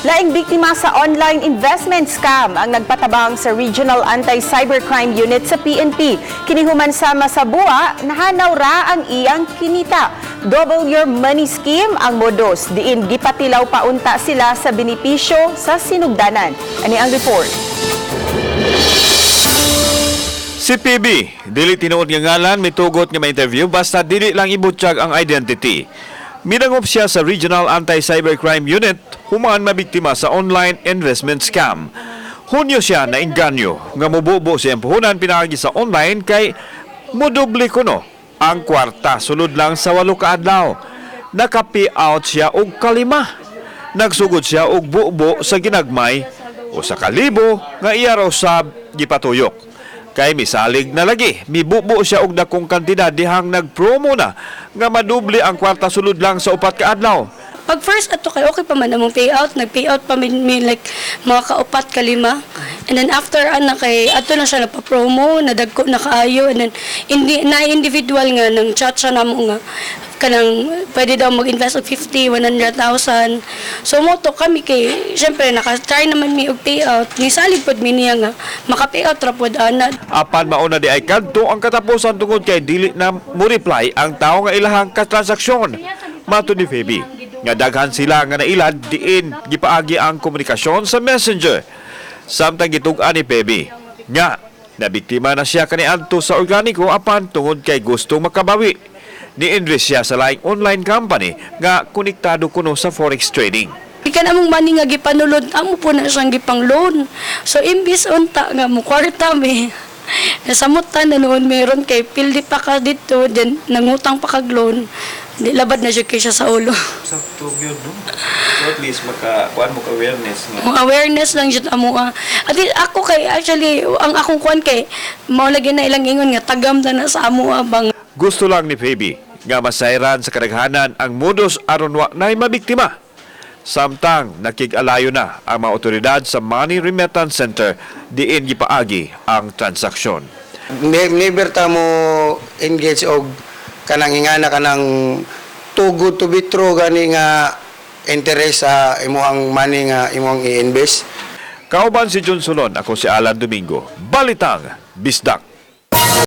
Laing biktima sa online investment scam ang nagpatabang sa Regional Anti-Cybercrime Unit sa PNP. Kinihuman sa Masabua, nahanaw ra ang iyang kinita. Double your money scheme ang modus. Diin gipatilaw paunta sila sa benepisyo sa sinugdanan. Ani ang report. Si PB, dili tinuod nga ngalan, mitugot nga ma-interview basta dili lang ibutyag ang identity. Minangop siya sa Regional Anti-Cybercrime Unit, humaan mabiktima sa online investment scam. Hunyo siya na inganyo, nga mububo siyang puhunan pinagi sa online kay mudoble kuno ang kwarta sulod lang sa 8 ka adlaw. Naka-payout siya og 5. Nagsugod siya og bubo sa ginagmay o sa 1,000 nga iya raw sab gipatuyok. Kay misalig na lagi, mibubo siya og dakong kantidad dihang nagpromo na nga madoble ang kwarta sulod lang sa 4 ka adlaw. Pag first ato kay okay pa man among payout, nag-payout pa mi like mga ka-4 ka 5. And then after kay ato na siya nagpa-promo, nadagko na kaayo, and then individual nga nang chat siya namo nga kanang pwede daw mag-invest og 50, 100,000. So moto kami kay syempre naka-try naman mi og payout. Ni salig pod mi niya nga maka-payout ra pod ana. Apan mauna di ay kadto ang katapusan tungod kay dili na mo reply ang tao nga ilahang katransaksyon. Mato ni Feby nga daghan sila nga nailad diin gipaagi ang komunikasyon sa Messenger. Samtang gitug-an ni Feby nga nabiktima na siya kaniadto sa organiko apan tungod kay gusto makabawi. Ni-invest siya sa laing online company nga konektado kuno sa forex trading. Ikan among money nga gipanulod, amo po na siyang gipang loan. So imbis unta nga mo kwarta mi. Nasamutan na noon meron kay pildi pa ka dito, then nangutang pa kag loan. Di labad na siya kay siya sa ulo. Sakto yun, no? So at least kuan mo awareness nga. Ang awareness lang jud amo. At ako kay actually ang akong kuan kay mao lagi na ilang ingon nga tagam na sa amo bang. Gusto lang ni Feby nga masayran sa kadaghanan ang modus aron wa nay mabiktima. Samtang nakig-alayo na ang mga otoridad sa Money Remittance Center diin gipaagi ang transaksyon. Never ta mo engage og kanang ingana kanang too good to be true gani nga interest sa imong money nga imong i-invest. Kauban si John Solon, ako si Alan Domingo. Balitang Bisdak.